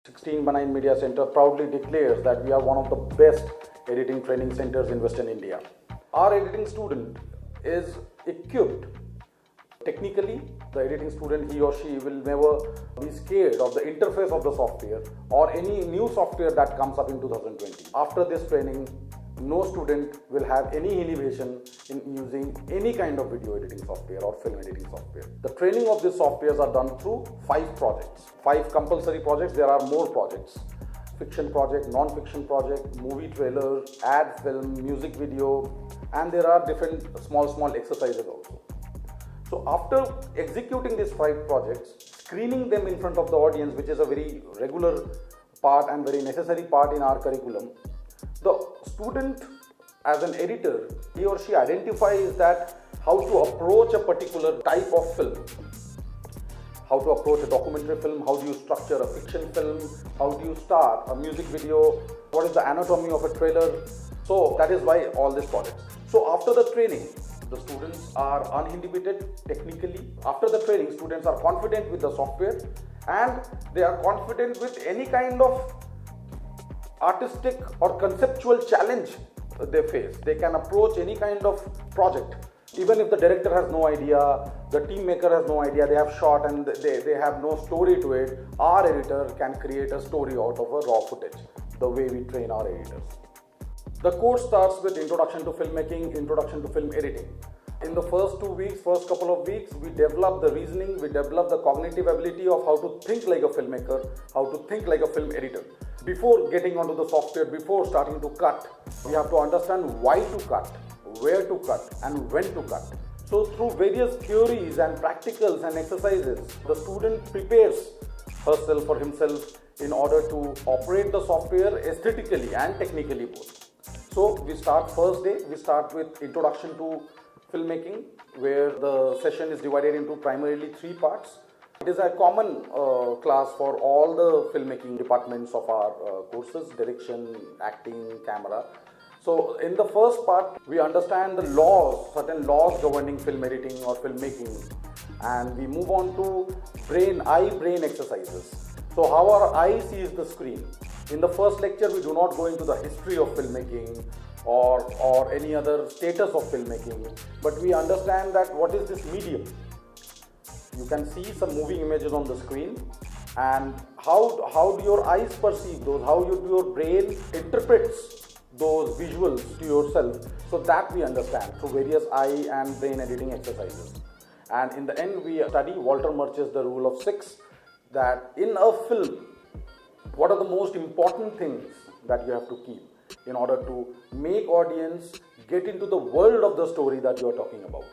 16/9 Media Center proudly declares that we are one of the best editing training centers in Western India. Our editing student is equipped technically. The editing student, he or she will never be scared of the interface of the software or any new software that comes up in 2020. After this training, no student will have any inhibition in using any kind of video editing software or film editing software. The training of these softwares are done through 5 projects, 5 compulsory projects. There are more projects: fiction project, non-fiction project, movie trailer, ad film, music video, and there are different small exercises also. So after executing these 5 projects, screening them in front of the audience, which is a very regular part and very necessary part in our curriculum, the student, as an editor, he or she identifies that how to approach a particular type of film, how to approach a documentary film, how do you structure a fiction film, how do you start a music video, what is the anatomy of a trailer. So that is why all these projects. So after the training, the students are uninhibited technically. After the training, students are confident with the software and they are confident with any kind of artistic or conceptual challenge they face. They can approach any kind of project. Even if the director has no idea, the team maker has no idea, they have shot and they have no story to it, our editor can create a story out of a raw footage, the way we train our editors. The course starts with Introduction to Filmmaking, Introduction to Film Editing. In the first couple of weeks, we develop the reasoning, we develop the cognitive ability of how to think like a filmmaker, how to think like a film editor. Before getting onto the software, before starting to cut, we have to understand why to cut, where to cut, and when to cut. So through various theories and practicals and exercises, the student prepares herself or himself in order to operate the software aesthetically and technically both. So we start first day, we start with Introduction to Filmmaking, where the session is divided into primarily 3 parts. It is a common class for all the filmmaking departments of our courses: direction, acting, camera. So in the first part, we understand the laws, certain laws governing film editing or filmmaking, and we move on to eye-brain exercises. So how our eye sees the screen. In the first lecture, we do not go into the history of filmmaking or any other status of filmmaking, but we understand that what is this medium. You can see some moving images on the screen, and how do your eyes perceive those, how your brain interprets those visuals to yourself. So that we understand through various eye and brain editing exercises. And in the end, we study Walter Murch's The Rule of 6, that in a film, what are the most important things that you have to keep in order to make audience get into the world of the story that you are talking about.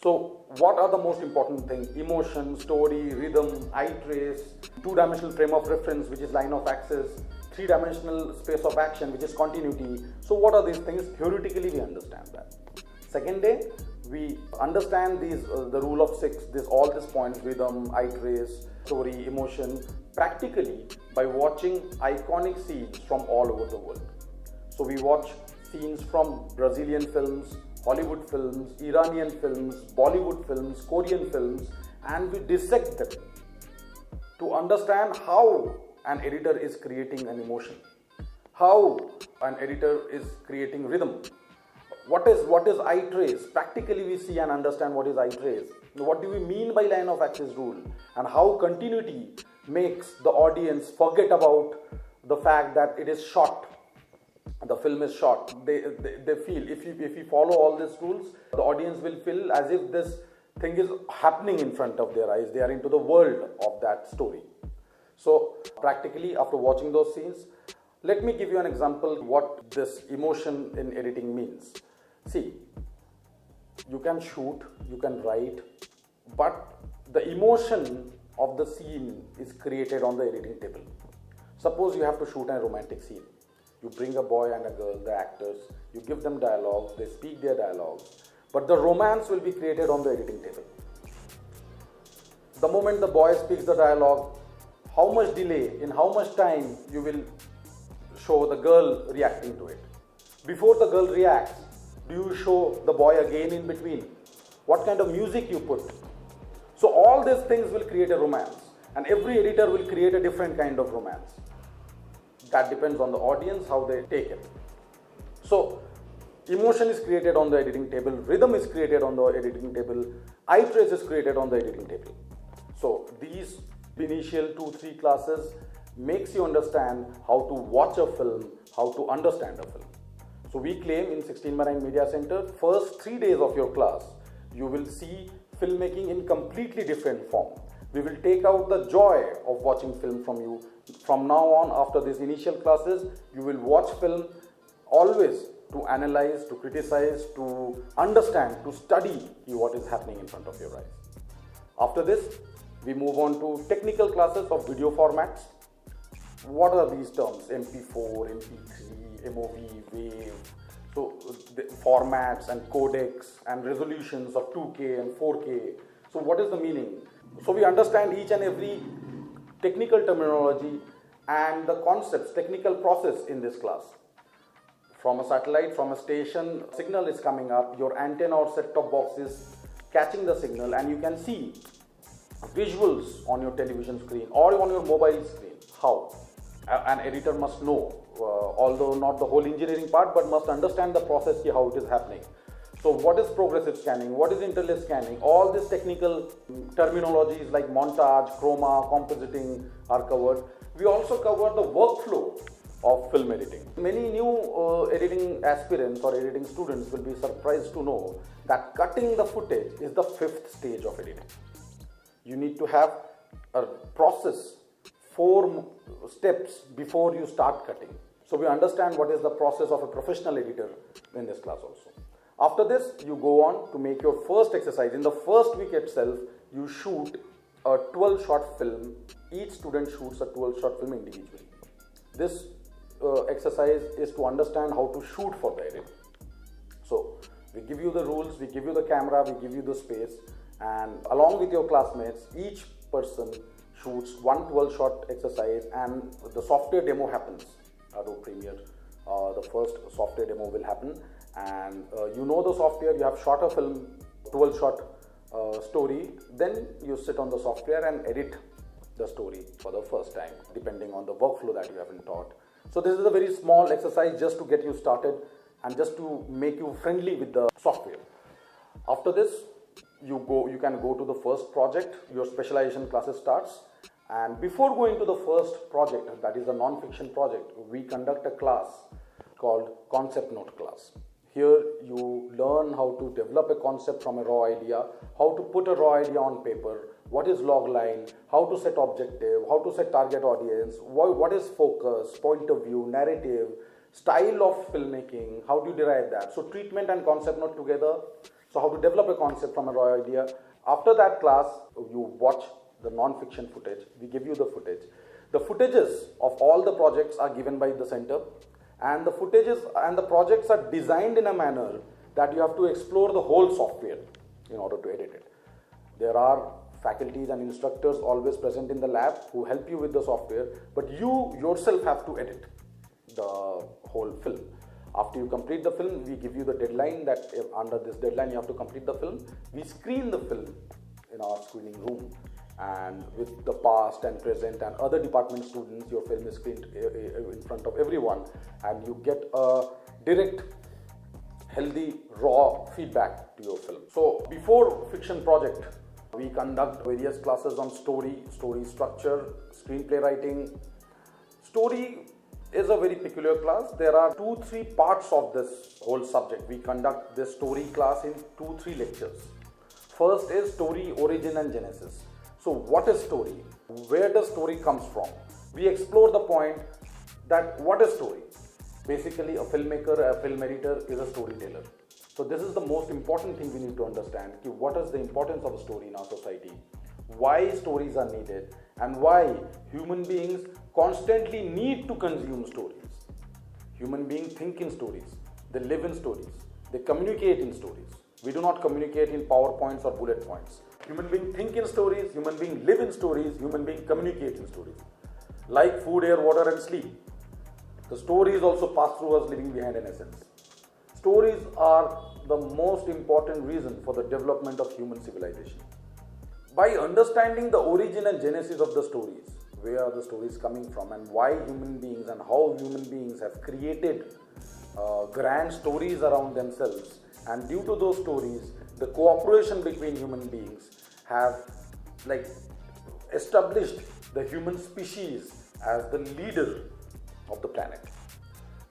So what are the most important things? Emotion, story, rhythm, eye trace, 2-dimensional frame of reference, which is line of axis, 3-dimensional space of action, which is continuity. So what are these things? Theoretically, we understand that. Second day, we understand these the rule of 6, all these points: rhythm, eye trace, story, emotion, practically by watching iconic scenes from all over the world. So we watch scenes from Brazilian films, Hollywood films, Iranian films, Bollywood films, Korean films, and we dissect them to understand how an editor is creating an emotion, how an editor is creating rhythm. What is eye trace? Practically we see and understand what is eye trace. What do we mean by line of axis rule, and how continuity makes the audience forget about the fact that it is shot. The film is shot. They feel, if you follow all these rules, the audience will feel as if this thing is happening in front of their eyes. They are into the world of that story. So practically, after watching those scenes, let me give you an example what this emotion in editing means. See, you can shoot, you can write, but the emotion of the scene is created on the editing table. Suppose you have to shoot a romantic scene. You bring a boy and a girl, the actors, you give them dialogues, they speak their dialogues, but the romance will be created on the editing table. The moment the boy speaks the dialogue, how much delay, in how much time you will show the girl reacting to it. Before the girl reacts, do you show the boy again in between? What kind of music you put? So all these things will create a romance. And every editor will create a different kind of romance. That depends on the audience, how they take it. So, emotion is created on the editing table, rhythm is created on the editing table, eye trace is created on the editing table. So, these initial 2-3 classes makes you understand how to watch a film, how to understand a film. So, we claim in 16 Marine Media Center, first 3 days of your class, you will see filmmaking in completely different form. We will take out the joy of watching film from you. From now on, after these initial classes, you will watch film always to analyze, to criticize, to understand, to study what is happening in front of your eyes. After this, we move on to technical classes of video formats. What are these terms? MP4, MP3, MOV, WAV. So the formats and codecs and resolutions of 2K and 4K. So what is the meaning? So we understand each and every technical terminology and the concepts, technical process in this class. From a satellite, from a station, signal is coming up, your antenna or set-top box is catching the signal, and you can see visuals on your television screen or on your mobile screen. How? An editor must know, although not the whole engineering part, but must understand the process here, how it is happening. So what is progressive scanning, what is interlace scanning, all these technical terminologies like montage, chroma, compositing are covered. We also cover the workflow of film editing. Many new editing aspirants or editing students will be surprised to know that cutting the footage is the 5th stage of editing. You need to have a process, 4 steps before you start cutting. So we understand what is the process of a professional editor in this class also. After this, you go on to make your first exercise. In the first week itself, you shoot a 12-shot film. Each student shoots a 12-shot film individually. This exercise is to understand how to shoot for the edit. So, we give you the rules, we give you the camera, we give you the space, and along with your classmates, each person shoots one 12-shot exercise, and the software demo happens. Adobe Premiere, the first software demo will happen, and you know the software, you have shot a film, 12-shot story, then you sit on the software and edit the story for the first time, depending on the workflow that you have been taught. So this is a very small exercise just to get you started and just to make you friendly with the software. After this, you can go to the first project, your specialization classes starts. And before going to the first project, that is a non-fiction project, we conduct a class called Concept Note class. Here you learn how to develop a concept from a raw idea, how to put a raw idea on paper, what is log line, how to set objective, how to set target audience, what is focus, point of view, narrative, style of filmmaking, how do you derive that? So treatment and concept note together. So how to develop a concept from a raw idea. After that class, you watch the non-fiction footage. We give you the footage. The footages of all the projects are given by the center, and the footages and the projects are designed in a manner that you have to explore the whole software in order to edit it. There are faculties and instructors always present in the lab who help you with the software, but you yourself have to edit the whole film. After you complete the film, we give you the deadline that under this deadline you have to complete the film. We screen the film in our screening room, and with the past and present and other department students, your film is screened in front of everyone, and you get a direct, healthy, raw feedback to your film. So before fiction project, we conduct various classes on story structure, screenplay writing. Story is a very peculiar class. There are 2-3 parts of this whole subject. We conduct this story class in 2-3 lectures. First is story origin and genesis. So what is story? Where does story comes from? We explore the point that what is story? Basically, a filmmaker, a film editor is a storyteller. So this is the most important thing we need to understand. What is the importance of a story in our society? Why stories are needed, and why human beings constantly need to consume stories. Human beings think in stories, they live in stories, they communicate in stories. We do not communicate in PowerPoints or bullet points. Human beings think in stories, human beings live in stories, human beings communicate in stories. Like food, air, water and sleep, the stories also pass through us, leaving behind an essence. Stories are the most important reason for the development of human civilization. By understanding the origin and genesis of the stories, where are the stories coming from and why human beings and how human beings have created grand stories around themselves, and due to those stories, the cooperation between human beings have established the human species as the leader of the planet.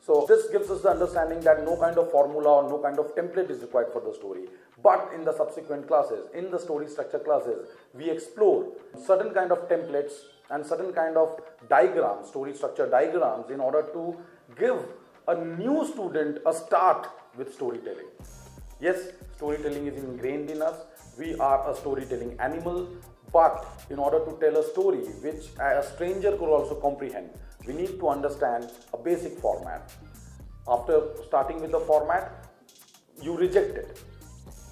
So this gives us the understanding that no kind of formula or no kind of template is required for the story. But in the subsequent classes, in the story structure classes, we explore certain kind of templates and certain kind of diagrams, story structure diagrams, in order to give a new student a start with storytelling. Yes, storytelling is ingrained in us. We are a storytelling animal. But in order to tell a story which a stranger could also comprehend, we need to understand a basic format. After starting with the format, you reject it.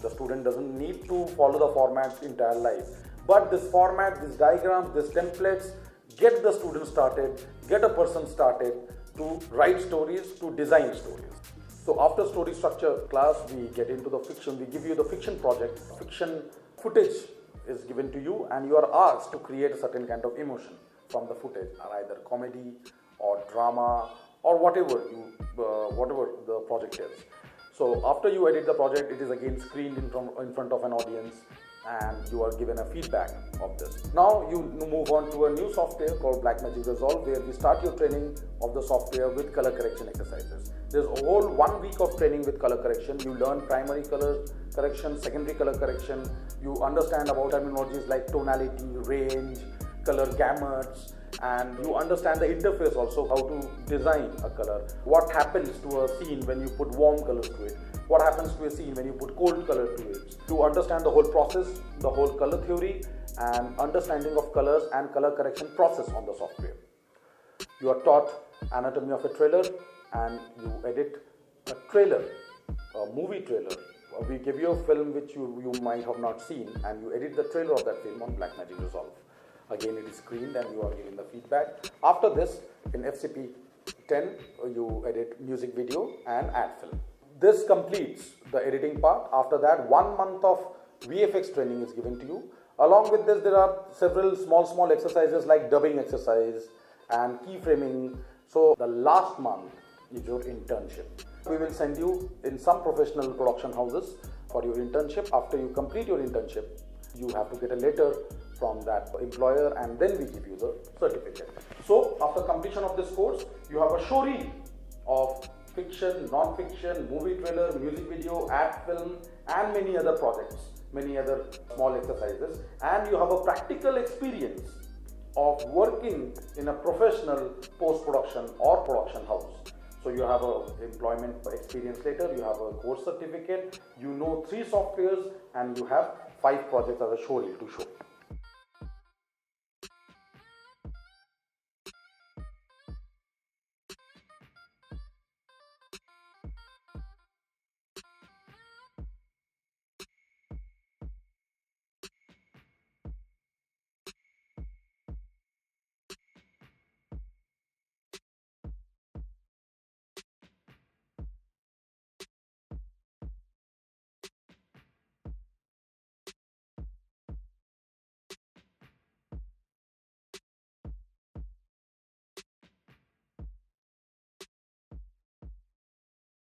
The student doesn't need to follow the format entire life. But this format, these diagrams, these templates get the student started, get a person started to write stories, to design stories. So after story structure class, we get into the fiction. We give you the fiction project. Fiction footage is given to you and you are asked to create a certain kind of emotion from the footage, either comedy or drama or whatever the project is. So after you edit the project, it is again screened in front of an audience and you are given a feedback of this. Now you move on to a new software called Blackmagic Resolve, where we start your training of the software with color correction exercises. There's a whole 1 week of training with color correction. You learn primary color correction, secondary color correction. You understand about terminologies like tonality, range, color gamuts, and you understand the interface also, how to design a color. What happens to a scene when you put warm colors to it? What happens to a scene when you put cold color to it? To understand the whole process, the whole color theory, and understanding of colors and color correction process on the software. You are taught anatomy of a trailer, and you edit a trailer, a movie trailer. We give you a film which you might have not seen, and you edit the trailer of that film on Blackmagic Resolve. Again, it is screened and you are given the feedback. After this, in FCP 10, you edit music video and ad film. This completes the editing part. After that, 1 month of VFX training is given to you. Along with this, there are several small exercises like dubbing exercise and keyframing. So the last month is your internship. We will send you in some professional production houses for your internship. After you complete your internship, you have to get a letter from that employer, and then we give you the certificate. So after completion of this course, you have a show reel of fiction, non-fiction, movie trailer, music video, ad film, and many other projects, many other small exercises, and you have a practical experience of working in a professional post-production or production house. So you have an employment experience letter, you have a course certificate, you know 3 softwares, and you have 5 projects as a show reel to show.